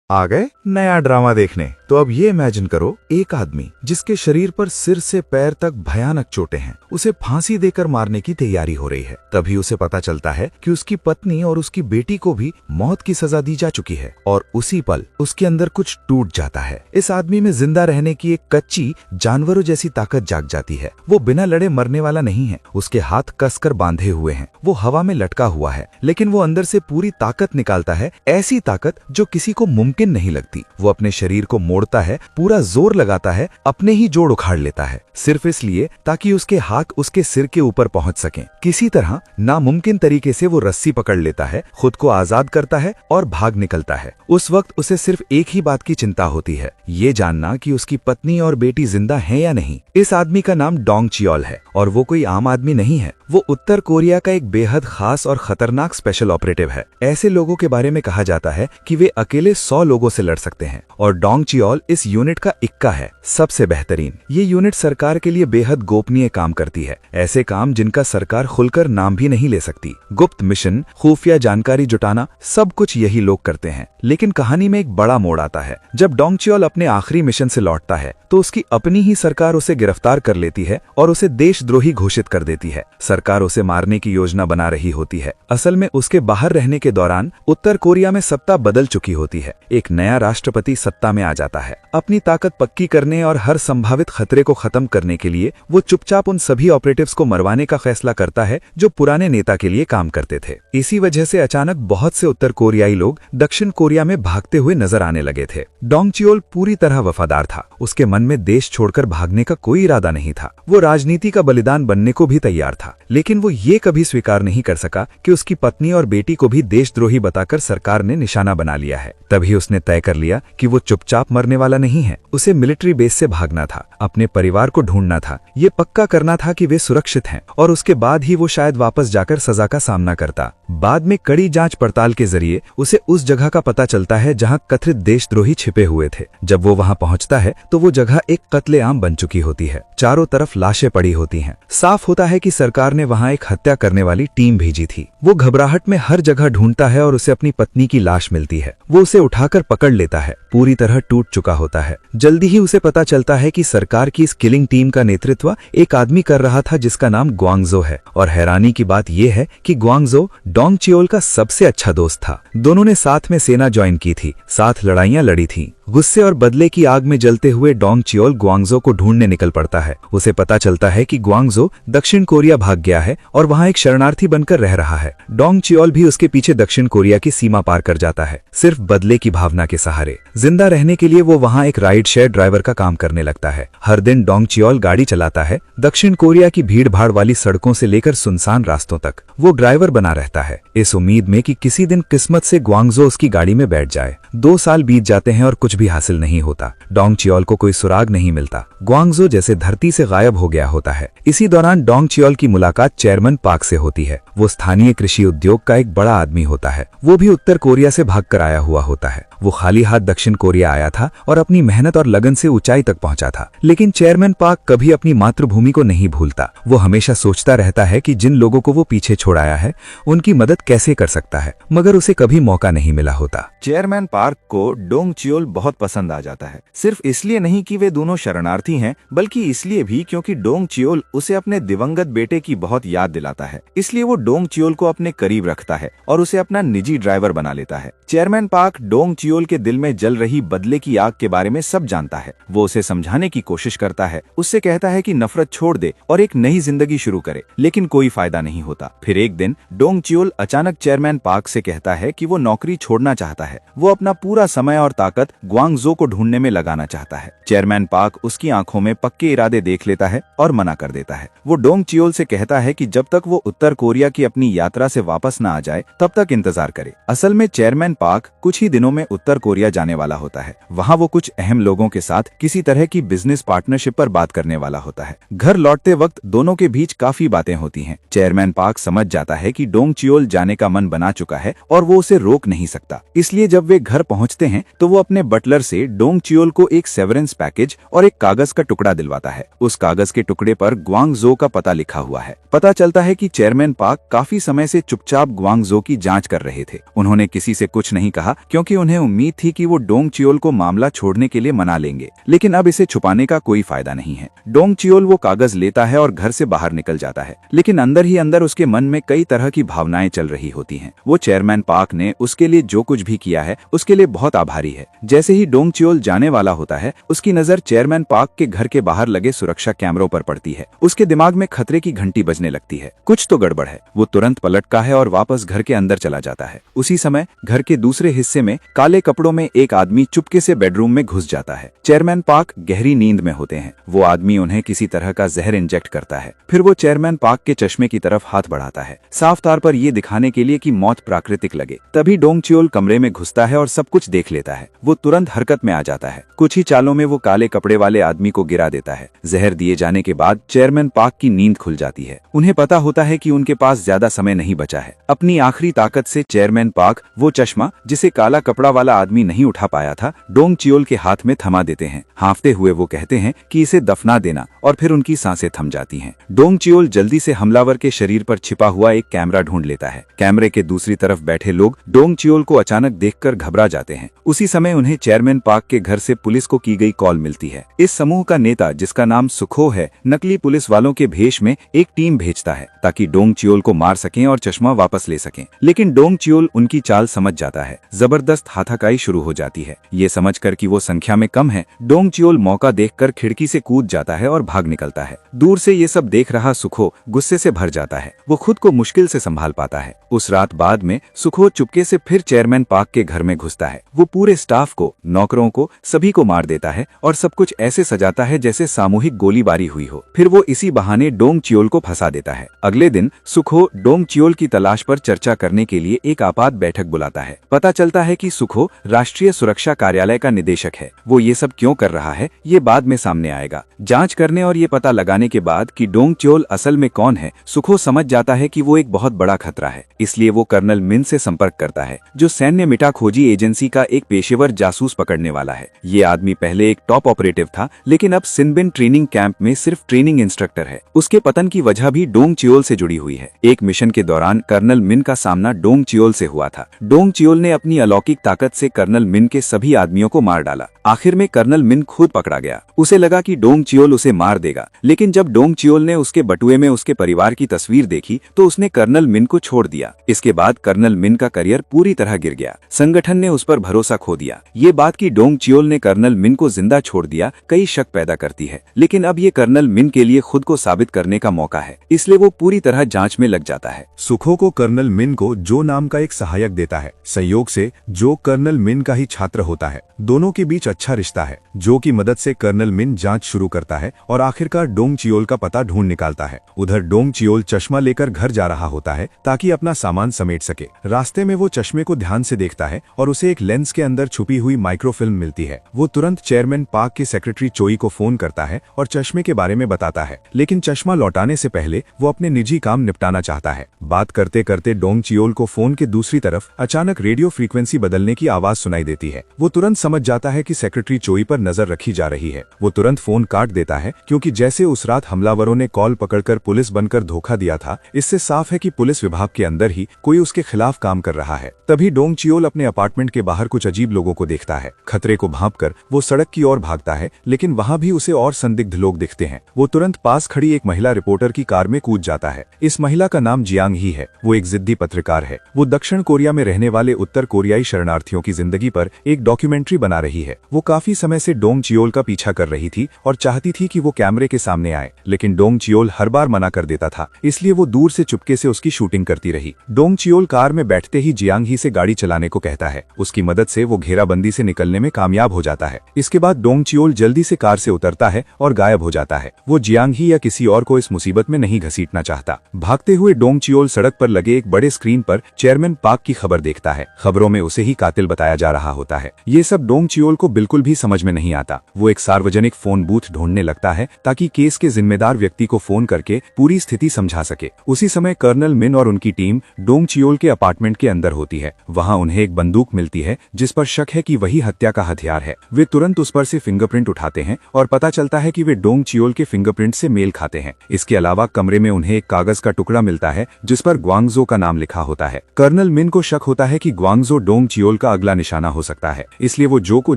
आ गए नया ड्रामा देखने। तो अब ये इमेजिन करो, एक आदमी जिसके शरीर पर सिर से पैर तक भयानक चोटें हैं, उसे फांसी देकर मारने की तैयारी हो रही है। तभी उसे पता चलता है कि उसकी पत्नी और उसकी बेटी को भी मौत की सजा दी जा चुकी है और उसी पल उसके अंदर कुछ टूट जाता है। इस आदमी में जिंदा रहने की एक कच्ची जानवरों जैसी ताकत जाग जाती है। वो बिना लड़े मरने वाला नहीं है, उसके हाथ कसकर बांधे हुए हैं, वो हवा में लटका हुआ है, लेकिन वो अंदर से पूरी ताकत निकालता है, ऐसी ताकत जो किसी को मुमकिन नहीं लगती। वो अपने शरीर को मोड़ता है, पूरा जोर लगाता है, अपने ही जोड़ उखाड़ लेता है, सिर्फ इसलिए ताकि उसके हाथ उसके सिर के ऊपर पहुंच सकें। किसी तरह नामुमकिन तरीके से वो रस्सी पकड़ लेता है, खुद को आजाद करता है और भाग निकलता है। उस वक्त उसे सिर्फ एक ही बात की चिंता होती है, ये जानना कि उसकी पत्नी और बेटी जिंदा हैं या नहीं। इस आदमी का नाम डोंग चियोल है और वो कोई आम आदमी नहीं है। वो उत्तर कोरिया का एक बेहद खास और खतरनाक स्पेशल ऑपरेटिव है। ऐसे लोगों के बारे में कहा जाता है कि वे अकेले 100 लोगों से लड़ सकते हैं और डोंग चियोल इस यूनिट का इक्का है, सबसे बेहतरीन। ये यूनिट सरकार के लिए बेहद गोपनीय काम करती है, ऐसे काम जिनका सरकार खुलकर नाम भी नहीं ले सकती। गुप्त मिशन, खुफिया जानकारी जुटाना, सब कुछ यही लोग करते हैं। लेकिन कहानी में एक बड़ा मोड़ आता है। जब डोंग चियोल अपने आखिरी मिशन से लौटता है तो उसकी अपनी ही सरकार उसे गिरफ्तार कर लेती है और उसे देशद्रोही घोषित कर देती है। सरकार उसे मारने की योजना बना रही होती है। असल में उसके बाहर रहने के दौरान उत्तर कोरिया में सत्ता बदल चुकी होती है। एक नया राष्ट्रपति सत्ता में आ जाता है। अपनी ताकत पक्की करने और हर संभावित खतरे को खत्म करने के लिए वो चुपचाप उन सभी ऑपरेटिव्स को मरवाने का फैसला करता है जो पुराने नेता के लिए काम करते थे। इसी वजह से अचानक बहुत से उत्तर कोरियाई लोग दक्षिण कोरिया में भागते हुए नजर आने लगे थे। डोंग चियोल पूरी तरह वफादार था। उसके मन में देश छोड़कर भागने का कोई इरादा नहीं था। वो राजनीति का बलिदान बनने को भी तैयार था, लेकिन वो ये कभी स्वीकार नहीं कर सका कि उसकी पत्नी और बेटी को भी देशद्रोही बताकर सरकार ने निशाना बना लिया है। तभी उसने तय कर लिया कि वो चुपचाप मरने वाला नहीं है। उसे मिलिट्री बेस से भागना था, अपने परिवार को ढूंढना था, ये पक्का करना था कि वे सुरक्षित हैं और उसके बाद ही वो शायद वापस जाकर सजा का सामना करता। बाद में कड़ी जांच पड़ताल के जरिए उसे उस जगह का पता चलता है जहां कथित देशद्रोही छिपे हुए थे। जब वो वहां पहुंचता है तो वो जगह एक कत्लेआम बन चुकी होती है। चारों तरफ लाशें पड़ी होती हैं। साफ होता है कि सरकार ने वहां एक हत्या करने वाली टीम भेजी थी। वो घबराहट में हर जगह ढूंढता है और उसे अपनी पत्नी की लाश मिलती है। वो उसे उठाकर पकड़ लेता है, पूरी तरह टूट चुका होता है। जल्दी ही उसे पता चलता है कि सरकार की इस किलिंग टीम का नेतृत्व एक आदमी कर रहा था जिसका नाम ग्वांगजो है। और हैरानी की बात यह है कि ग्वांगजो डोंग चियोल का सबसे अच्छा दोस्त था। दोनों ने साथ में सेना ज्वाइन की थी, साथ लड़ाइयां लड़ी थी। गुस्से और बदले की आग में जलते हुए डोंग चियोल ग्वांगजो को ढूंढने निकल पड़ता है। उसे पता चलता है कि ग्वांगजो दक्षिण कोरिया भाग गया है और वहां एक शरणार्थी बनकर रह रहा है। डोंग चियोल भी उसके पीछे दक्षिण कोरिया की सीमा पार कर जाता है, सिर्फ बदले की भावना के सहारे। जिंदा रहने के लिए वो वहां एक राइड शेयर ड्राइवर का काम करने लगता है। हर दिन डोंग चियोल गाड़ी चलाता है, दक्षिण कोरिया की भीड़ भाड़ वाली सड़कों से लेकर सुनसान रास्तों तक। वो ड्राइवर बना रहता है, इस उम्मीद में कि किसी दिन किस्मत से ग्वांगजो उसकी गाड़ी में बैठ जाए। 2 साल बीत जाते हैं और कुछ भी हासिल नहीं होता। डोंग चियोल को कोई सुराग नहीं मिलता। ग्वांगजो जैसे धरती से गायब हो गया होता है। इसी दौरान डोंग चियोल की मुलाकात चेयरमैन पार्क से होती है। वो स्थानीय कृषि उद्योग का एक बड़ा आदमी होता है। वो भी उत्तर कोरिया से भागकर आया हुआ होता है। वो खाली हाथ दक्षिण कोरिया आया था और अपनी मेहनत और लगन से ऊंचाई तक पहुंचा था। लेकिन चेयरमैन पार्क कभी अपनी मातृभूमि को नहीं भूलता। वो हमेशा सोचता रहता है कि जिन लोगों को वो पीछे छोड़ आया है उनकी मदद कैसे कर सकता है, मगर उसे कभी मौका नहीं मिला होता। चेयरमैन पार्क को डोंग चियोल बहुत पसंद आ जाता है। सिर्फ इसलिए नहीं कि वे दोनों शरणार्थी हैं, बल्कि इसलिए भी क्योंकि डोंग चियोल उसे अपने दिवंगत बेटे की बहुत याद दिलाता है। इसलिए वो डोंग चियोल को अपने करीब रखता है और उसे अपना निजी ड्राइवर बना लेता है। चेयरमैन पार्क डोंग चियोल के दिल में जल रही बदले की आग के बारे में सब जानता है। वो उसे समझाने की कोशिश करता है, उससे कहता है कि नफरत छोड़ दे और एक नई जिंदगी शुरू करे, लेकिन कोई फायदा नहीं होता। फिर एक दिन डोंग चियोल अचानक चेयरमैन पार्क से कहता है कि वो नौकरी छोड़ना चाहता है। वो अपना पूरा समय और ताकत ग्वांगजो को ढूंढने में लगाना चाहता है। चेयरमैन पार्क उसकी आंखों में पक्के इरादे देख लेता है और मना कर देता है। वो डोंग चियोल से कहता है कि जब तक वो उत्तर कोरिया की अपनी यात्रा से वापस न आ जाए तब तक इंतजार करे। असल में चेयरमैन पार्क कुछ ही दिनों में उत्तर कोरिया जाने वाला होता है। वहाँ वो कुछ अहम लोगों के साथ किसी तरह की बिजनेस पार्टनरशिप पर बात करने वाला होता है। घर लौटते वक्त दोनों के बीच काफी बातें होती हैं। चेयरमैन पार्क समझ जाता है कि डोंग चियोल जाने का मन बना चुका है और वो उसे रोक नहीं सकता। इसलिए जब वे घर पहुँचते हैं तो वो अपने बटलर से डोंग चियोल को एक सेवरेंस पैकेज और एक कागज का टुकड़ा दिलवाता है। उस कागज के टुकड़े पर ग्वांगजो का पता लिखा हुआ है। पता चलता है कि चेयरमैन पार्क काफी समय से चुपचाप ग्वांगजो की जांच कर रहे थे। उन्होंने किसी से कुछ नहीं कहा क्योंकि उन्हें उम्मीद थी कि वो डोंग चियोल को मामला छोड़ने के लिए मना लेंगे, लेकिन अब इसे छुपाने का कोई फायदा नहीं है। डोंग चियोल वो कागज लेता है और घर से बाहर निकल जाता है, लेकिन अंदर ही अंदर उसके मन में कई तरह की भावनाएं चल रही होती हैं। वो चेयरमैन पार्क ने उसके लिए जो कुछ भी किया है उसके लिए बहुत आभारी है। जैसे ही डोंग चियोल जाने वाला होता है, उसकी नजर चेयरमैन पार्क के घर के बाहर लगे सुरक्षा कैमरों पर पड़ती है। उसके दिमाग में खतरे की घंटी बजने लगती है, कुछ तो गड़बड़ है। वो तुरंत पलटता है और वापस घर के अंदर चला जाता है। उसी समय घर के दूसरे हिस्से में काले कपड़ों में एक आदमी चुपके से बेडरूम में घुस जाता है। चेयरमैन पार्क गहरी नींद में होते हैं। वो आदमी उन्हें किसी तरह का जहर इंजेक्ट करता है। फिर वो चेयरमैन पार्क के चश्मे की तरफ हाथ बढ़ाता है, साफ तौर पर ये दिखाने के लिए कि मौत प्राकृतिक लगे। तभी डोंग चियोल कमरे में घुसता है और सब कुछ देख लेता है। वो तुरंत हरकत में आ जाता है। कुछ ही चालों में वो काले कपड़े वाले आदमी को गिरा देता है। जहर दिए जाने के बाद चेयरमैन पार्क की नींद खुल जाती है। उन्हें पता होता है कि उनके पास ज्यादा समय नहीं बचा है। अपनी आखिरी ताकत से चेयरमैन पार्क वो चश्मा जिसे काला कपड़ा वाला आदमी नहीं उठा पाया था, डोंग चियोल के हाथ में थमा देते हैं। हाँफते हुए वो कहते हैं कि इसे दफना देना, और फिर उनकी सांसें थम जाती हैं। डोंग चियोल जल्दी से हमलावर के शरीर पर छिपा हुआ एक कैमरा ढूंढ लेता है। कैमरे के दूसरी तरफ बैठे लोग डोंग चियोल को अचानक देखकर घबरा जाते हैं। उसी समय उन्हें चेयरमैन पार्क के घर से पुलिस को की गई कॉल मिलती है। इस समूह का नेता, जिसका नाम सुखो है, नकली पुलिस वालों के भेष में एक टीम भेजता है ताकि डोंग चियोल को मार सकें और चश्मा वापस ले सकें। लेकिन डोंग चियोल उनकी चाल समझ जाता है। जबरदस्त हाथापाई शुरू हो जाती है। ये समझकर कि वो संख्या में कम है, डोंग चियोल मौका देखकर खिड़की से कूद जाता है और भाग निकलता है। दूर से ये सब देख रहा सुखो गुस्से से भर जाता है। वो खुद को मुश्किल से संभाल पाता है। उस रात बाद में सुखो चुपके से फिर चेयरमैन पार्क के घर में घुसता है। वो पूरे स्टाफ को, नौकरों को, सभी को मार देता है और सब कुछ ऐसे सजाता है जैसे सामूहिक गोलीबारी हुई हो। फिर वो इसी बहाने डोंग चियोल को फंसा देता है। अगले दिन सुखो डोंग चियोल की तलाश पर चर्चा करने के लिए एक आपात बैठक बुलाता है। पता चलता है कि सुखो राष्ट्रीय सुरक्षा कार्यालय का निदेशक है। वो ये सब क्यों कर रहा है ये बाद में सामने आएगा। जांच करने और ये पता लगाने के बाद कि डोंग चियोल असल में कौन है, सुखो समझ जाता है कि वो एक बहुत बड़ा खतरा है। इसलिए वो कर्नल मिन से संपर्क करता है, जो सैन्य मिटाखोजी एजेंसी का एक पेशेवर जासूस पकड़ने वाला है। ये आदमी पहले एक टॉप ऑपरेटिव था, लेकिन अब सिनबिन ट्रेनिंग कैंप में सिर्फ ट्रेनिंग इंस्ट्रक्टर है। उसके पतन की वजह भी डोंग चियोल से जुड़ी हुई है। एक मिशन के दौरान कर्नल मिन का सामना डोंग चियोल से हुआ था। डोंग चियोल ने अपनी अलौकिक ताकत से कर्नल मिन के सभी आदमियों को मार डाला। आखिर में कर्नल मिन खुद पकड़ा गया। उसे लगा कि डोंग चियोल उसे मार देगा, लेकिन जब डोंग चियोल ने उसके बटुए में उसके परिवार की तस्वीर देखी तो उसने कर्नल मिन को छोड़ दिया। इसके बाद कर्नल मिन का करियर पूरी तरह गिर गया। संगठन ने उस पर भरोसा खो दिया। ये बात कि डोंग चियोल ने कर्नल मिन को जिंदा छोड़ दिया कई शक पैदा करती है, लेकिन अब ये कर्नल मिन के लिए खुद को साबित करने का मौका है, इसलिए वो पूरी तरह जांच में लग जाता है। सुखो को कर्नल मिन को जो नाम का एक सहायक देता है। संयोग से जो कर्नल मिन का ही छात्र होता है। दोनों के बीच अच्छा रिश्ता है। जो की मदद से कर्नल मिन जांच शुरू करता है और आखिरकार डोंग चियोल का पता ढूंढ निकालता है। उधर डोंग चियोल चश्मा लेकर घर जा रहा होता है ताकि अपना सामान समेट सके। रास्ते में वो चश्मे को ध्यान से देखता है और उसे एक लेंस के अंदर छुपी हुई माइक्रोफिल्म मिलती है। वो तुरंत चेयरमैन पार्क के सेक्रेटरी चोई को फोन करता है और चश्मे के बारे में बताता है, लेकिन चश्मा लौटाने से पहले वो अपने निजी काम निपटाना चाहता है। बात करते करते डोंग चियोल को फोन के दूसरी तरफ अचानक रेडियो फ्रीक्वेंसी बदलने की आवाज सुनाई देती है। वो तुरंत समझ जाता है कि सेक्रेटरी चोई पर नजर रखी जा रही है। वो तुरंत फोन काट देता है, क्योंकि जैसे उस रात हमलावरों ने कॉल पकड़कर पुलिस बनकर धोखा दिया था, इससे साफ है कि पुलिस विभाग के अंदर ही कोई उसके खिलाफ काम कर रहा है। तभी डोंग चियोल अपने अपार्टमेंट के बाहर कुछ अजीब लोगों को देखता है। खतरे को भांपकर वो सड़क की ओर भागता है, लेकिन वहां भी उसे और संदिग्ध लोग दिखते हैं। वो तुरंत पास खड़ी एक महिला रिपोर्टर की कार में कूद जाता है। इस महिला का नाम जियांग ही है। वो एक जिद्दी पत्रकार है। वो दक्षिण कोरिया में रहने वाले उत्तर कोरियाई शरणार्थियों की जिंदगी पर एक डॉक्यूमेंट्री बना रही है। वो काफी समय से डोंग चियोल का पीछा कर रही थी और चाहती थी कि वो कैमरे के सामने आए, लेकिन डोंग चियोल हर बार मना कर देता था। इसलिए वो दूर से चुपके से उसकी शूटिंग करती रही। डोंग चियोल कार में बैठते ही जियांग ही से गाड़ी चलाने को कहता है। उसकी मदद से वो घेराबंदी से निकलने में कामयाब हो जाता है। इसके बाद डोंग चियोल जल्दी से कार से उतरता है और गायब हो जाता है। वो जियांग ही या किसी और को इस मुसीबत में नहीं घसीटना चाहता। भागते हुए डोंग चियोल सड़क पर लगे एक बड़े स्क्रीन पर चेयरमैन पार्क की खबर देखता है। खबरों में उसे ही कातिल बताया जा रहा होता है। ये सब डोंग चियोल को बिल्कुल भी समझ में नहीं आता। वो एक सार्वजनिक फोन बूथ ढूंढने लगता है ताकि केस के जिम्मेदार व्यक्ति को फोन करके पूरी स्थिति समझा सके। उसी समय कर्नल मिन और उनकी टीम डोंग चियोल के अपार्टमेंट के अंदर होती है। वहां उन्हें एक बंदूक मिलती है जिस पर शक है कि वही ही हत्या का हथियार है। वे तुरंत उस पर से फिंगरप्रिंट उठाते हैं और पता चलता है कि वे डोंग चियोल के फिंगरप्रिंट से मेल खाते हैं। इसके अलावा कमरे में उन्हें एक कागज का टुकड़ा मिलता है जिस पर ग्वांगजो का नाम लिखा होता है। कर्नल मिन को शक होता है कि ग्वांगजो डोंग चियोल का अगला निशाना हो सकता है, इसलिए वो जो को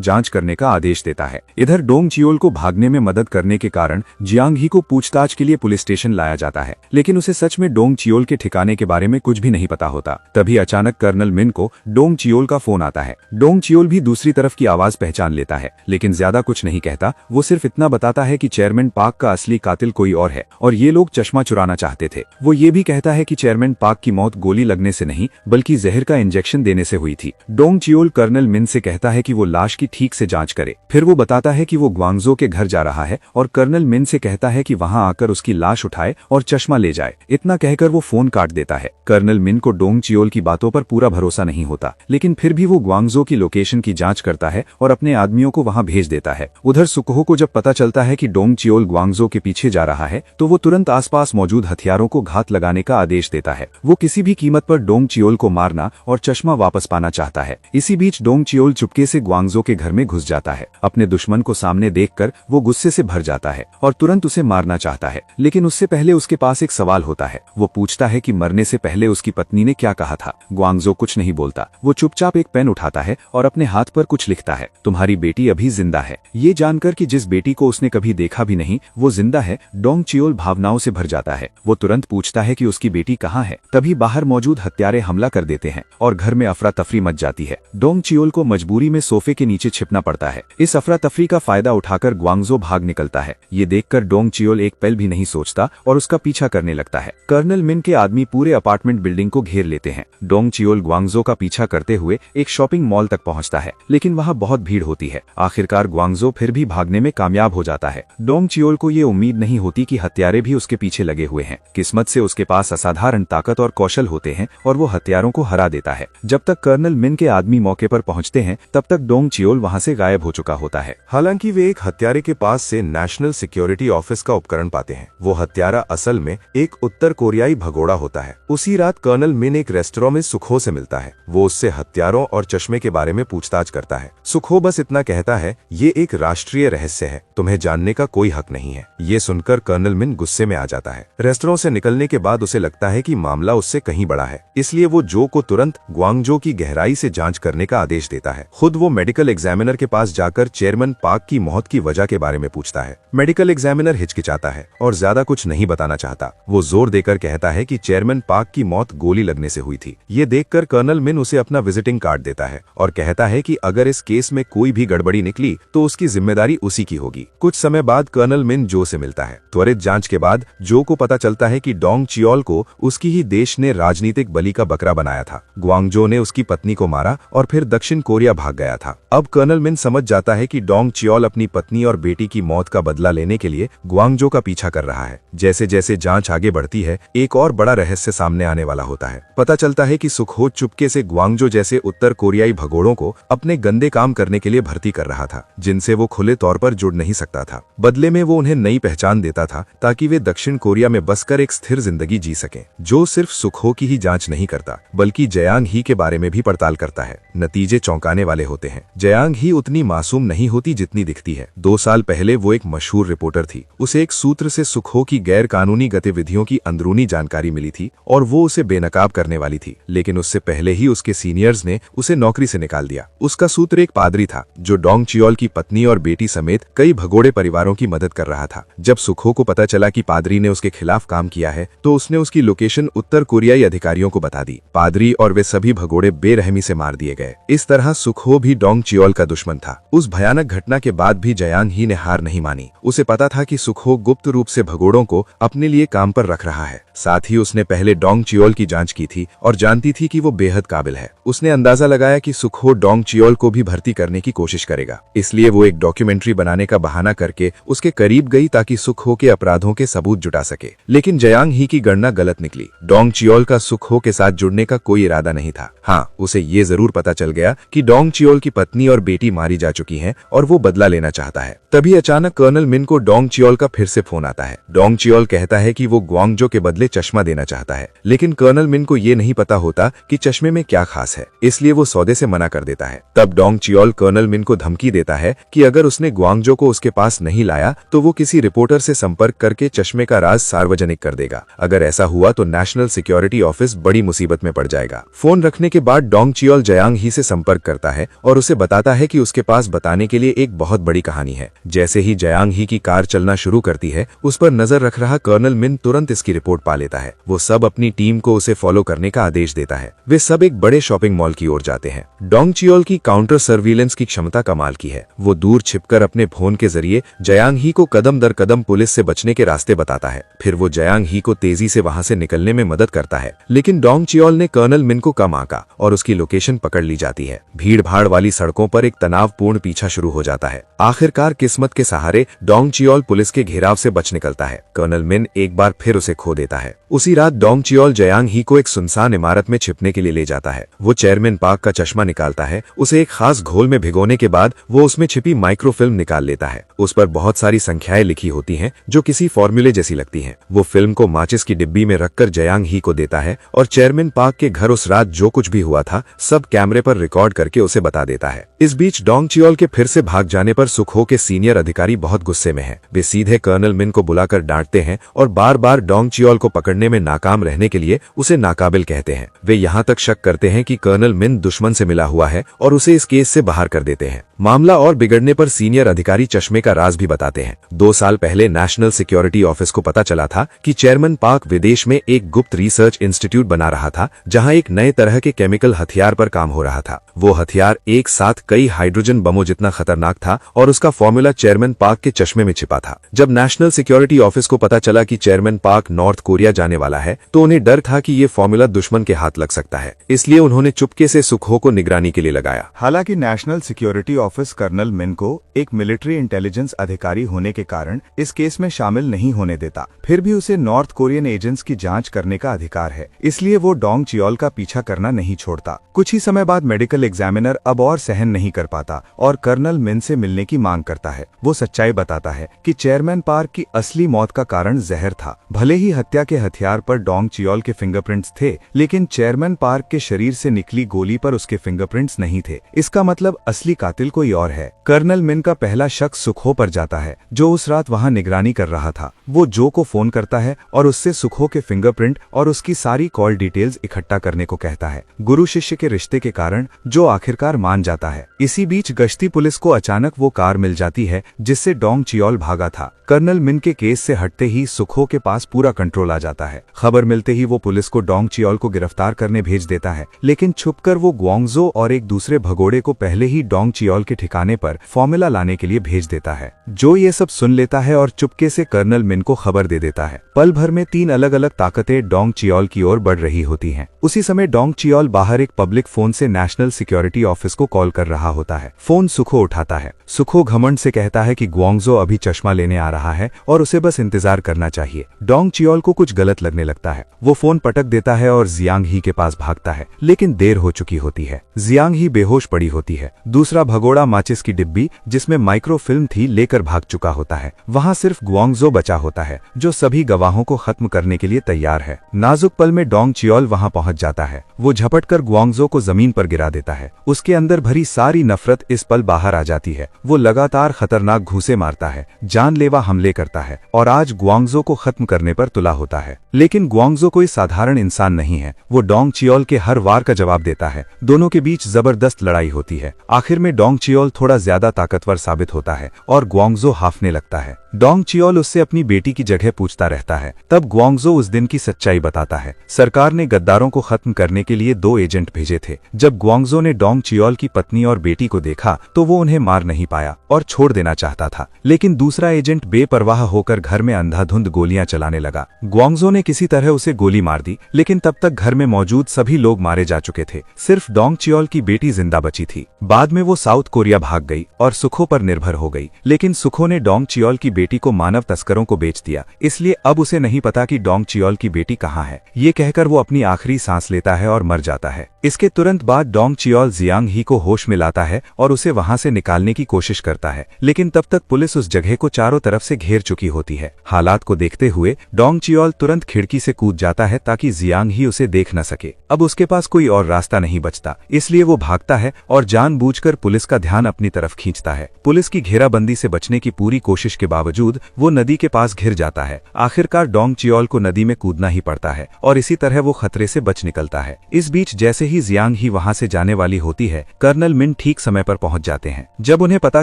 जांच करने का आदेश देता है। इधर डोंग चियोल को भागने में मदद करने के कारण जियांग ही को पूछताछ के लिए पुलिस स्टेशन लाया जाता है, लेकिन उसे सच में डोंग चियोल के ठिकाने के बारे में कुछ भी नहीं पता होता। तभी अचानक कर्नल मिन को डोंग चियोल का फोन आता है। डोंग चियोल भी दूसरी तरफ की आवाज पहचान लेता है, लेकिन ज्यादा कुछ नहीं कहता। वो सिर्फ इतना बताता है कि चेयरमैन पार्क का असली कातिल कोई और है और ये लोग चश्मा चुराना चाहते थे। वो ये भी कहता है कि चेयरमैन पार्क की मौत गोली लगने से नहीं बल्कि जहर का इंजेक्शन देने से हुई थी। डोंग चियोल कर्नल मिन से कहता है कि वो लाश की ठीक से जांच करे। फिर वो बताता है कि वो ग्वांगजो के घर जा रहा है और कर्नल मिन से कहता है कि वहां आकर उसकी लाश उठाए और चश्मा ले जाए। इतना कहकर वो फोन काट देता है। कर्नल मिन को डोंग चियोल की बातों पर पूरा भरोसा नहीं होता, लेकिन फिर भी वो ग्वांगजो की लोकेशन की जांच करता है और अपने आदमियों को वहां भेज देता है। उधर सुकहो को जब पता चलता है कि डोंग चियोल ग्वांगजो के पीछे जा रहा है तो वो तुरंत आसपास मौजूद हथियारों को घात लगाने का आदेश देता है। वो किसी भी कीमत पर डोंग चियोल को मारना और चश्मा वापस पाना चाहता है। इसी बीच डोंग चियोल चुपके से ग्वांगजो के घर में घुस जाता है। अपने दुश्मन को सामने देखकर वो गुस्से से भर जाता है और तुरंत उसे मारना चाहता है, लेकिन उससे पहले उसके पास एक सवाल होता है। वो पूछता है कि मरने से पहले उसकी पत्नी ने क्या कहा था। ग्वांगजो कुछ नहीं बोलता। वो चुपचाप एक पेन उठाता है और अपने हाथ पर कुछ लिखता है। तुम्हारी बेटी अभी जिंदा है। ये जानकर कि जिस बेटी को उसने कभी देखा भी नहीं वो जिंदा है, डोंग चियोल भावनाओं से भर जाता है। वो तुरंत पूछता है कि उसकी बेटी कहाँ है। तभी बाहर मौजूद हत्यारे हमला कर देते हैं और घर में अफरा तफरी मच जाती है। डोंग चियोल को मजबूरी में सोफे के नीचे छिपना पड़ता है। इस अफरा तफरी का फायदा उठाकर ग्वांगजो भाग निकलता है। ये देखकर डोंग चियोल एक पल भी नहीं सोचता और उसका पीछा करने लगता है। कर्नल मिन के आदमी पूरे अपार्टमेंट बिल्डिंग को घेर लेते हैं। डोंग चियोल ग्वांगजो का पीछा करते हुए एक शॉपिंग मॉल तक पहुंचता है, लेकिन वहां बहुत भीड़ होती है। आखिरकार ग्वांगजो फिर भी भागने में कामयाब हो जाता है। डोंग चियोल को ये उम्मीद नहीं होती कि हत्यारे भी उसके पीछे लगे हुए हैं। किस्मत से उसके पास असाधारण ताकत और कौशल होते हैं और वो हत्यारों को हरा देता है। जब तक कर्नल मिन के आदमी मौके पर पहुंचते हैं तब तक डोंग चियोल वहां से गायब हो चुका होता है। हालांकि वे एक हत्यारे के पास से नेशनल सिक्योरिटी ऑफिस का उपकरण पाते हैं। वो हत्यारा असल में एक उत्तर कोरियाई भगोड़ा होता है। उसी रात कर्नल मिन एक रेस्टोरेंट में सुखो से मिलता है। वो उससे हत्यारों और चश्मे के बारे में पूछताछ करता है। सुखो बस इतना कहता है, ये एक राष्ट्रीय रहस्य है, तुम्हें जानने का कोई हक नहीं है। ये सुनकर कर्नल मिन गुस्से में आ जाता है। रेस्टोरेंट से निकलने के बाद उसे लगता है कि मामला उससे कहीं बड़ा है, इसलिए वो जो को तुरंत ग्वांगजो की गहराई से जांच करने का आदेश देता है। खुद वो मेडिकल एग्जामिनर के पास जाकर चेयरमैन पार्क की मौत की वजह के बारे में पूछता है। मेडिकल एग्जामिनर हिचकिचाता है और ज्यादा कुछ नहीं बताना चाहता। वो जोर देकर कहता है कि चेयरमैन पार्क की मौत गोली लगने से हुई थी। ये देखकर कर्नल मिन उसे अपना विजिटिंग कार्ड देता है और कहता है कि अगर इस केस में कोई भी गड़बड़ी निकली तो उसकी जिम्मेदारी उसी की होगी। कुछ समय बाद कर्नल मिन जो से मिलता है। त्वरित जांच के बाद जो को पता चलता है कि डोंग चियोल को उसकी ही देश ने राजनीतिक बलि का बकरा बनाया था। ग्वांगजो ने उसकी पत्नी को मारा और फिर दक्षिण कोरिया भाग गया था। अब कर्नल मिन समझ जाता है कि डोंग चियोल अपनी पत्नी और बेटी की मौत का बदला लेने के लिए ग्वांगजो का पीछा कर रहा है। जैसे जैसे जांच आगे बढ़ती है एक और बड़ा रहस्य सामने आने वाला होता है। पता चलता है कि सुखो चुपके से ग्वांगजो जैसे उत्तर कोरियाई भगोड़ों को अपने गंदे काम करने के लिए भर्ती कर रहा था, जिनसे वो खुले तौर पर जुड़ नहीं सकता था। बदले में वो उन्हें नई पहचान देता था ताकि वे दक्षिण कोरिया में बसकर एक स्थिर जिंदगी जी सकें। जो सिर्फ सुखो की ही जांच नहीं करता बल्कि जयांग ही के बारे में भी पड़ताल करता है। नतीजे चौंकाने वाले होते हैं। जयांग ही उतनी मासूम नहीं होती जितनी दिखती है। 2 साल पहले वो एक मशहूर रिपोर्टर थी। उसे एक सूत्र से सुखो की गैर कानूनी गतिविधियों की अंदरूनी जानकारी मिली थी और वो उसे बेनकाब करने वाली थी, लेकिन उससे पहले ही उसके सीनियर्स ने उसे नौकरी से निकाल दिया। उसका सूत्र एक पादरी था जो डोंग चियोल की पत्नी और बेटी समेत कई भगोड़े परिवारों की मदद कर रहा था। जब सुखो को पता चला कि पादरी ने उसके खिलाफ काम किया है तो उसने उसकी लोकेशन उत्तर कोरियाई अधिकारियों को बता दी। पादरी और वे सभी भगोड़े बेरहमी से मार दिए गए। इस तरह सुखो भी डोंग चियोल का दुश्मन था। उस भयानक घटना के बाद भी जयांग ही ने हार नहीं मानी। उसे पता था कि सुखो गुप्त रूप से भगोड़ों को अपने लिए काम पर रख रहा है। साथ ही उसने पहले डोंग चियोल की जांच की थी और जानती थी कि वो बेहद काबिल है। उसने अंदाजा लगाया कि सुखो डोंग चियोल को भी भर्ती करने की कोशिश करेगा, इसलिए वो एक डॉक्यूमेंट्री बनाने का बहाना करके उसके करीब गई ताकि सुखो के अपराधों के सबूत जुटा सके। लेकिन जयांग ही की गणना गलत निकली। डोंग चियोल का सुखो के साथ जुड़ने का कोई इरादा नहीं था। हाँ, उसे ये जरूर पता चल गया कि डोंग चियोल की पत्नी और बेटी मारी जा चुकी हैं और वो बदला लेना चाहता है। तभी अचानक कर्नल मिन को डोंग चियोल का फिर से फोन आता है। डोंग चियोल कहता है कि वो ग्वांगजो के बदले बदले चश्मा देना चाहता है, लेकिन कर्नल मिन को ये नहीं पता होता कि चश्मे में क्या खास है, इसलिए वो सौदे से मना कर देता है। तब डोंग चियोल कर्नल मिन को धमकी देता है कि अगर उसने ग्वांगजो को उसके पास नहीं लाया तो वो किसी रिपोर्टर से संपर्क करके चश्मे का राज सार्वजनिक कर देगा। अगर ऐसा हुआ तो नेशनल सिक्योरिटी ऑफिस बड़ी मुसीबत में पड़ जाएगा। फोन रखने के बाद डोंग चियोल जयांग ही से संपर्क करता है और उसे बताता है कि उसके पास बताने के लिए एक बहुत बड़ी कहानी है। जैसे ही जयांग ही की कार चलना शुरू करती है, उस पर नजर रख रहा कर्नल मिन तुरंत इसकी रिपोर्ट पा लेता है। वो सब अपनी टीम को उसे फॉलो करने का आदेश देता है। वे सब एक बड़े शॉपिंग मॉल की ओर जाते हैं। डोंग चियोल की काउंटर सर्विलेंस की क्षमता कमाल की है। वो दूर छिपकर अपने फोन के जरिए जयांग ही को कदम दर कदम पुलिस से बचने के रास्ते बताता है। फिर वो जयांग ही को तेजी से वहां से निकलने में मदद करता है, लेकिन डोंग चियोल ने कर्नल मिन को कम आंका और उसकी लोकेशन पकड़ ली जाती है। भीड़ भाड़ वाली सड़कों पर एक तनावपूर्ण पीछा शुरू हो जाता है। आखिरकार किस्मत के सहारे डोंग चियोल पुलिस के घेराव से बच निकलता है। कर्नल मिन एक बार फिर उसे खो देता है। उसी रात डोंग चियोल जयांग ही को एक सुनसान इमारत में छिपने के लिए ले जाता है। वो चेयरमैन पार्क का चश्मा निकालता है। उसे एक खास घोल में भिगोने के बाद वो उसमें छिपी माइक्रोफिल्म निकाल लेता है। उस पर बहुत सारी संख्याएं लिखी होती हैं जो किसी फॉर्मूले जैसी लगती हैं। वो फिल्म को माचिस की डिब्बी में रखकर जयांग ही को देता है और चेयरमैन पार्क के घर उस रात जो कुछ भी हुआ था सब कैमरे पर रिकॉर्ड करके उसे बता देता है। इस बीच डोंग चियोल के फिर से भाग जाने पर सुखो के सीनियर अधिकारी बहुत गुस्से में हैं। वे सीधे कर्नल मिन को बुलाकर डांटते हैं और बार बार डोंग चियोल को पकड़ने में नाकाम रहने के लिए उसे नाकाबिल कहते हैं। वे यहाँ तक शक करते हैं कि कर्नल मिन दुश्मन से मिला हुआ है और उसे इस केस से बाहर कर देते हैं। मामला और बिगड़ने पर सीनियर अधिकारी चश्मे का राज भी बताते हैं। 2 साल पहले नेशनल सिक्योरिटी ऑफिस को पता चला था कि चेयरमैन पार्क विदेश में एक गुप्त रिसर्च इंस्टीट्यूट बना रहा था, जहां एक नए तरह के केमिकल हथियार पर काम हो रहा था। वो हथियार एक साथ कई हाइड्रोजन बमों जितना खतरनाक था और उसका फॉर्मूला चेयरमैन पार्क के चश्मे में छिपा था। जब नेशनल सिक्योरिटी ऑफिस को पता चला कि चेयरमैन पार्क नॉर्थ कोरिया जाने वाला है तो उन्हें डर था कि ये फॉर्मूला दुश्मन के हाथ लग सकता है, इसलिए उन्होंने चुपके से सुखो को निगरानी के लिए लगाया। हालांकि नेशनल सिक्योरिटी ऑफिस कर्नल मिन को एक मिलिट्री इंटेलिजेंस अधिकारी होने के कारण इस केस में शामिल नहीं होने देता, फिर भी उसे नॉर्थ कोरियन एजेंट्स की जांच करने का अधिकार है, इसलिए वो डोंग चियोल का पीछा करना नहीं छोड़ता। कुछ ही समय बाद मेडिकल एग्जामिनर अब और सहन नहीं कर पाता और कर्नल मिन से मिलने की मांग करता है। वो सच्चाई बताता है कि चेयरमैन पार्क की असली मौत का कारण जहर था। भले ही हत्या के हथियार पर डोंग चियोल के फिंगरप्रिंट्स थे, लेकिन चेयरमैन पार्क के शरीर से निकली गोली पर उसके फिंगरप्रिंट्स नहीं थे। इसका मतलब असली कातिल कोई और है। कर्नल मिन का पहला शक सुखो पर जाता है, जो उस रात वहां निगरानी कर रहा था। वो जो को फोन करता है और उससे सुखो के फिंगरप्रिंट और उसकी सारी कॉल डिटेल्स इकट्ठा करने को कहता है। गुरु शिष्य के रिश्ते के कारण जो आखिरकार मान जाता है। इसी बीच गश्ती पुलिस को अचानक वो कार मिल जाती है जिससे डोंग चियोल भागा था। कर्नल मिन के केस से हटते ही सुखो के पास पूरा कंट्रोल आ जाता है। खबर मिलते ही वो पुलिस को डोंग चियोल को गिरफ्तार करने भेज देता है, लेकिन छुपकर वो ग्वांगजो और एक दूसरे भगोड़े को पहले ही डोंग चियोल के ठिकाने पर फॉर्मूला लाने के लिए भेज देता है, जो ये सब सुन लेता है और चुपके से कर्नल मिन को खबर दे देता है। पल भर में 3 अलग अलग ताकतें डोंग चियोल की ओर बढ़ रही होती हैं। उसी समय डोंग चियोल बाहर एक पब्लिक फोन से नेशनल सिक्योरिटी ऑफिस को कॉल कर रहा होता है। फोन सुखो उठाता है। सुखो घमंड से कहता है कि ग्वांगजो अभी चश्मा लेने आ रहा है और उसे बस इंतजार करना चाहिए। डोंग चियोल को कुछ गलत लगने लगता है। वो फोन पटक देता है और जियांग ही के पास भागता है, लेकिन देर हो चुकी होती है। जियांग ही बेहोश पड़ी होती है। दूसरा भगोड़ा माचिस की डिब्बी जिसमें माइक्रोफिल्म थी लेकर भाग चुका होता है। वहां सिर्फ ग्वांगजो बचा होता है, जो सभी गवाहों को खत्म करने के लिए तैयार है। नाजुक पल में डोंग चियोल वहां पहुंच जाता है। वो झपटकर ग्वांगजो को जमीन पर गिरा देता है। उसके अंदर भरी सारी नफरत इस पल बाहर आ जाती है। वो लगातार खतरनाक घूंसे मारता है, जानलेवा हमले करता है और आज ग्वांगजो को खत्म करने पर तुला होता है। लेकिन ग्वांगजो कोई साधारण इंसान नहीं है। वो डोंग चियोल के हर वार का जवाब देता है। दोनों के बीच जबरदस्त लड़ाई होती है। आखिर में डोंग चियोल थोड़ा ज्यादा ताकतवर साबित होता है और ग्वांगजो हाफने लगता है। डोंग चियोल उससे अपनी बेटी की जगह पूछता रहता है। तब ग्वांगजो उस दिन की सच्चाई बताता है। सरकार ने गद्दारों को खत्म करने के लिए 2 एजेंट भेजे थे। जब ग्वांगजो ने डोंग चियोल की पत्नी और बेटी को देखा तो वो उन्हें मार नहीं पाया और छोड़ देना चाहता था, लेकिन दूसरा एजेंट बेपरवाह होकर घर में अंधाधुंध गोलियां चलाने लगा। ग्वांगजो ने किसी तरह उसे गोली मार दी, लेकिन तब तक घर में मौजूद सभी लोग मारे जा चुके थे। सिर्फ डोंग चियोल की बेटी जिंदा बची थी। बाद में वो साउथ कोरिया भाग गई और सुखो पर निर्भर हो गई। लेकिन सुखो ने डोंग चियोल की बेटी को मानव तस्करों को बेच दिया, इसलिए अब उसे नहीं पता कि डोंग चियोल की बेटी कहाँ है। ये कहकर वो अपनी आखिरी सांस लेता है और मर जाता है। इसके तुरंत बाद डोंग चियोल जियांग ही को होश में लाता है और उसे वहां से निकालने की कोशिश करता है, लेकिन तब तक पुलिस उस जगह को चारों तरफ से घेर चुकी होती है। हालात को देखते हुए डोंग चियोल तुरंत खिड़की से कूद जाता है ताकि जियांग ही उसे देख न सके। अब उसके पास कोई और रास्ता नहीं बचता, इसलिए वो भागता है और जानबूझकर पुलिस का ध्यान अपनी तरफ खींचता है। पुलिस की घेराबंदी से बचने की पूरी कोशिश के बावजूद वो नदी के पास घिर जाता है। आखिरकार डोंग चियोल को नदी में कूदना ही पड़ता है और इसी तरह वो खतरे से बच निकलता है। इस बीच जैसे ही जियांग ही वहां से जाने वाली होती है, कर्नल मिन ठीक समय पर पहुंच जाते हैं। जब उन्हें पता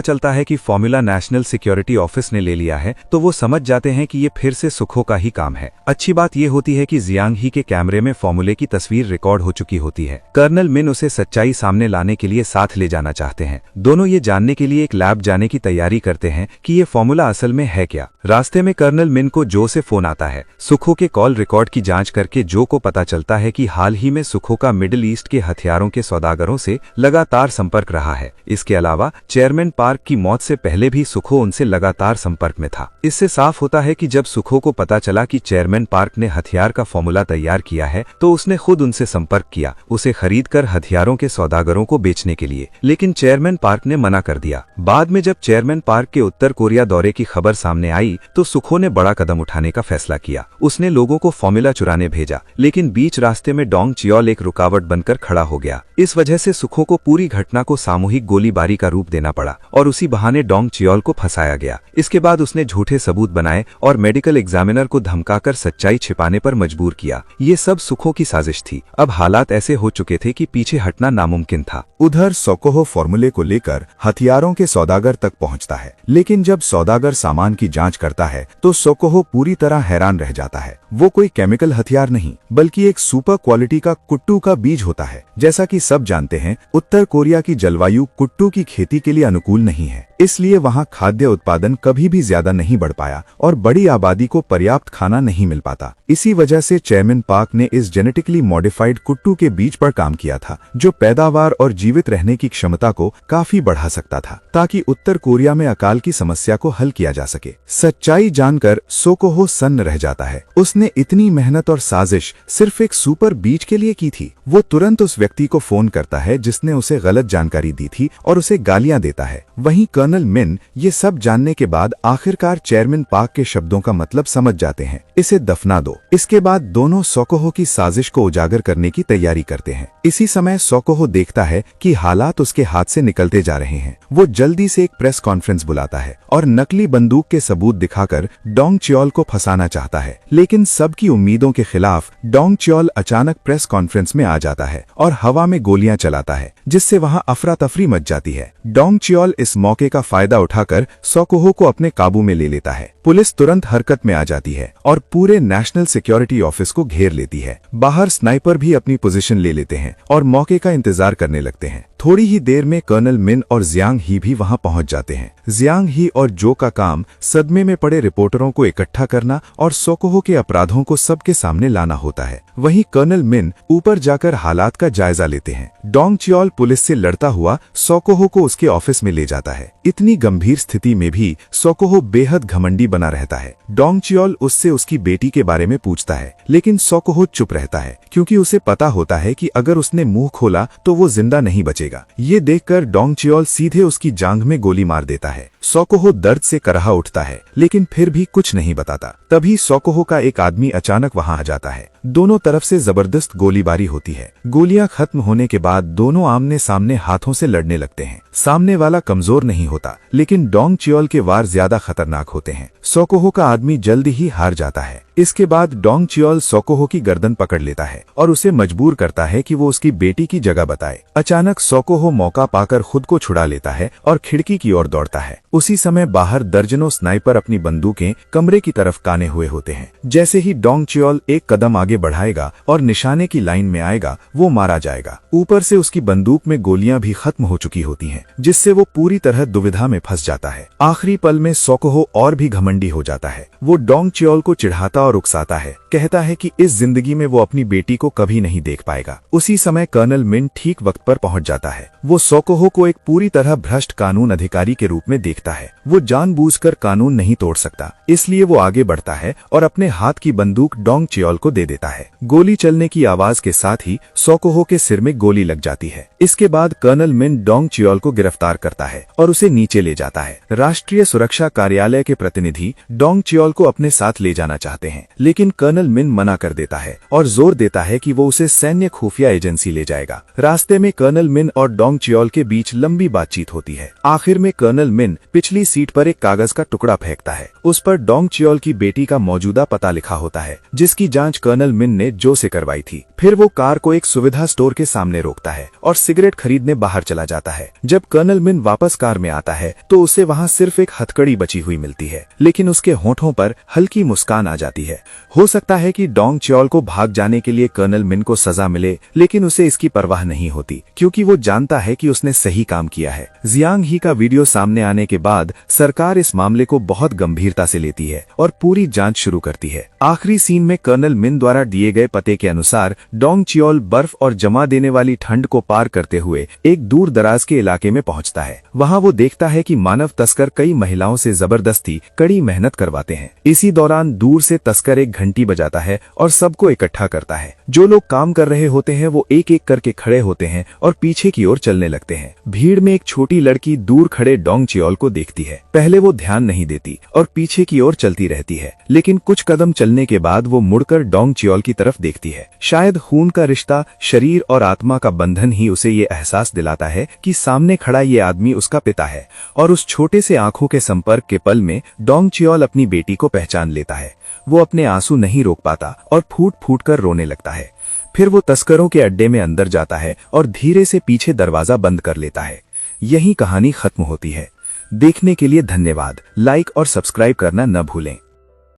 चलता है कि फॉर्मूला नेशनल सिक्योरिटी ऑफिस ने ले लिया है तो वो समझ जाते हैं कि ये फिर से सुखो का ही काम है। अच्छी बात ये होती है कि जियांग ही के कैमरे में फॉर्मूले की तस्वीर रिकॉर्ड हो चुकी होती है। कर्नल मिन उसे सच्चाई सामने लाने के लिए साथ ले जाना चाहते हैं। दोनों ये जानने के लिए एक लैब जाने की तैयारी करते हैं कि ये फॉर्मूला असल में है क्या। रास्ते में कर्नल मिन को जो से फोन आता है। सुखो के कॉल रिकॉर्ड की जांच करके जो को पता चलता है कि हाल ही में सुखो का मिडिल ईस्ट के हथियारों के सौदागरों से लगातार संपर्क रहा है। इसके अलावा चेयरमैन पार्क की मौत से पहले भी सुखो उनसे लगातार संपर्क में था। इससे साफ होता है कि जब सुखो को पता चला कि चेयरमैन पार्क ने हथियार का फॉर्मूला तैयार किया है तो उसने खुद उनसे संपर्क किया, उसे खरीदकर हथियारों के सौदागरों को बेचने के लिए। लेकिन चेयरमैन पार्क ने मना कर दिया। बाद में जब चेयरमैन पार्क के उत्तर कोरिया दौरे की खबर सामने आई तो सुखो ने बड़ा कदम उठाने का फैसला किया। उसने लोगों को फॉर्मूला चुराने भेजा, लेकिन बीच रास्ते में डोंग चियोल एक रुकावट बनकर खड़ा हो गया। इस वजह से सुखो को पूरी घटना को सामूहिक गोलीबारी का रूप देना पड़ा और उसी बहाने डोंग चियोल को फंसाया गया। इसके बाद उसने झूठे सबूत बनाए और मेडिकल एग्जामिनर को धमकाकर सच्चाई छिपाने पर मजबूर किया। ये सब सुखो की साजिश थी। अब हालात ऐसे हो चुके थे कि पीछे हटना नामुमकिन था। उधर सोकोहो फॉर्मूले को लेकर हथियारों के सौदागर तक पहुंचता है, लेकिन जब सौदागर सामान की जांच करता है तो सोकोहो पूरी तरह हैरान रह जाता है। वो कोई केमिकल हथियार नहीं बल्कि एक सुपर क्वालिटी का कुट्टू का बीज होता है। जैसा कि सब जानते हैं, उत्तर कोरिया की जलवायु कुट्टू की खेती के लिए अनुकूल नहीं है, इसलिए वहाँ खाद्य उत्पादन कभी भी ज्यादा नहीं बढ़ पाया और बड़ी आबादी को पर्याप्त खाना नहीं मिल पाता। इसी वजह से चेयरमैन पार्क ने इस जेनेटिकली मॉडिफाइड कुट्टू के बीज पर काम किया था, जो पैदावार और जीवित रहने की क्षमता को काफी बढ़ा सकता था, ताकि उत्तर कोरिया में अकाल की समस्या को हल किया जा सके। सच्चाई जानकर सोकोहो सन्न रह जाता है। उसने इतनी मेहनत और साजिश सिर्फ एक सुपर बीज के लिए की थी। वो तुरंत उस व्यक्ति को फोन करता है जिसने उसे गलत जानकारी दी थी और उसे गालियां देता है। वहीं कर्नल मिन ये सब जानने के बाद आखिरकार चेयरमैन पार्क के शब्दों का मतलब समझ जाते हैं, इसे दफना दो। इसके बाद दोनों सोकोहो की साजिश को उजागर करने की तैयारी करते हैं। इसी समय सोकोहो देखता है कि हालात उसके हाथ से निकलते जा रहे हैं। वो जल्दी से एक प्रेस कॉन्फ्रेंस बुलाता है और नकली बंदूक के सबूत दिखाकर डोंग चियोल को फंसाना चाहता है। लेकिन सबकी उम्मीदों के खिलाफ डोंग चियोल अचानक प्रेस कॉन्फ्रेंस में आ जाता है और हवा में गोलियां चलाता है, जिससे वहां अफरा तफरी मच जाती है। डोंग चियोल इस मौके का फायदा उठाकर सोकोहो को अपने काबू में ले लेता है। पुलिस तुरंत हरकत में आ जाती है और पूरे नेशनल सिक्योरिटी ऑफिस को घेर लेती है। बाहर स्नाइपर भी अपनी पोजीशन ले लेते हैं और मौके का इंतजार करने लगते हैं। थोड़ी ही देर में कर्नल मिन और जियांग ही भी वहां पहुंच जाते हैं। जियांग ही और जो का काम सदमे में पड़े रिपोर्टरों को इकट्ठा करना और सोकोहो के अपराधों को सबके सामने लाना होता है। वहीं कर्नल मिन ऊपर जाकर हालात का जायजा लेते हैं। डोंग चियोल पुलिस से लड़ता हुआ सोकोहो को उसके ऑफिस में ले जाता है। इतनी गंभीर स्थिति में भी सोकोहो बेहद घमंडी बना रहता है। डोंग चियोल उससे उसकी बेटी के बारे में पूछता है, लेकिन सोकोहो चुप रहता है क्योंकि उसे पता होता है कि अगर उसने मुंह खोला तो वो जिंदा नहीं बचेगा। ये देखकर डोंग चियोल सीधे उसकी जांघ में गोली मार देता है। सोकोहो दर्द से करहा उठता है, लेकिन फिर भी कुछ नहीं बताता। तभी सोकोहो का एक आदमी अचानक वहां आ जाता है। दोनों तरफ से जबरदस्त गोलीबारी होती है। गोलियां खत्म होने के बाद दोनों आमने सामने हाथों से लड़ने लगते हैं। सामने वाला कमजोर नहीं होता, लेकिन डोंग चियोल के वार ज्यादा खतरनाक होते हैं। सोकोहो का आदमी जल्दी ही हार जाता है। इसके बाद डोंग चियोल सोकोहो की गर्दन पकड़ लेता है और उसे मजबूर करता है कि वो उसकी बेटी की जगह बताए। अचानक सोकोहो मौका पाकर खुद को छुड़ा लेता है और खिड़की की ओर दौड़ता है। उसी समय बाहर दर्जनों स्नाइपर अपनी बंदूकें कमरे की तरफ काने हुए होते हैं। जैसे ही डोंग चियोल एक कदम आगे आगे बढ़ाएगा और निशाने की लाइन में आएगा वो मारा जाएगा। ऊपर से उसकी बंदूक में गोलियां भी खत्म हो चुकी होती हैं, जिससे वो पूरी तरह दुविधा में फंस जाता है। आखिरी पल में सोकोहो और भी घमंडी हो जाता है। वो डोंग च्योल को चिढ़ाता और उकसाता है, कहता है कि इस जिंदगी में वो अपनी बेटी को कभी नहीं देख पाएगा। उसी समय कर्नल मिन ठीक वक्त पर पहुंच जाता है। वो सोकोहो को एक पूरी तरह भ्रष्ट कानून अधिकारी के रूप में देखता है। वो जानबूझकर कानून नहीं तोड़ सकता, इसलिए वो आगे बढ़ता है और अपने हाथ की बंदूक डोंग च्योल को दे देता है। गोली चलने की आवाज के साथ ही सोकोहो के सिर में गोली लग जाती है। इसके बाद कर्नल मिन डोंग च्योल को गिरफ्तार करता है और उसे नीचे ले जाता है। राष्ट्रीय सुरक्षा कार्यालय के प्रतिनिधि डोंग च्योल को अपने साथ ले जाना चाहते हैं, लेकिन कर्नल मिन मना कर देता है और जोर देता है कि वो उसे सैन्य खुफिया एजेंसी ले जाएगा। रास्ते में कर्नल मिन और डोंग च्योल के बीच लंबी बातचीत होती है। आखिर में कर्नल मिन पिछली सीट पर एक कागज का टुकड़ा फेंकता है। उस पर डोंग च्योल की बेटी का मौजूदा पता लिखा होता है, जिसकी जांच कर्नल मिन ने जो से करवाई थी। फिर वो कार को एक सुविधा स्टोर के सामने रोकता है और सिगरेट खरीदने बाहर चला जाता है। जब कर्नल मिन वापस कार में आता है तो उसे वहाँ सिर्फ एक हथकड़ी बची हुई मिलती है, लेकिन उसके होठों पर हल्की मुस्कान आ जाती है। हो सकता है कि डोंग च्योल को भाग जाने के लिए कर्नल मिन को सजा मिले, लेकिन उसे इसकी परवाह नहीं होती, क्योंकि वो जानता है कि उसने सही काम किया है। जियांग ही का वीडियो सामने आने के बाद सरकार इस मामले को बहुत गंभीरता से लेती है और पूरी जांच शुरू करती है। आखिरी सीन में कर्नल मिन द्वारा दिए गए पते के अनुसार डोंग च्योल बर्फ और जमा देने वाली ठंड को पार करते हुए एक दूर दराज के इलाके में पहुंचता है। वहां वो देखता है कि मानव तस्कर कई महिलाओं से जबरदस्ती कड़ी मेहनत करवाते हैं। इसी दौरान दूर से तस्कर एक घंटी बजाता है और सबको इकट्ठा करता है। जो लोग काम कर रहे होते हैं वो एक एक करके खड़े होते हैं और पीछे की ओर चलने लगते हैं। भीड़ में एक छोटी लड़की दूर खड़े डोंग च्योल को देखती है। पहले वो ध्यान नहीं देती और पीछे की ओर चलती रहती है, लेकिन कुछ कदम चलने के बाद वो मुड़कर डोंग च्योल की तरफ देखती है। शायद खून का रिश्ता, शरीर और आत्मा का बंधन ही उसे ये एहसास दिलाता है कि सामने खड़ा ये आदमी उसका पिता है। और उस छोटे से आंखों के संपर्क के पल में डोंग च्योल अपनी बेटी को पहचान लेता है। वो अपने आंसू नहीं रोक पाता और फूट फूट कर रोने लगता है। फिर वो तस्करों के अड्डे में अंदर जाता है और धीरे से पीछे दरवाजा बंद कर लेता है। यही कहानी खत्म होती है। देखने के लिए धन्यवाद। लाइक और सब्सक्राइब करना न भूलें।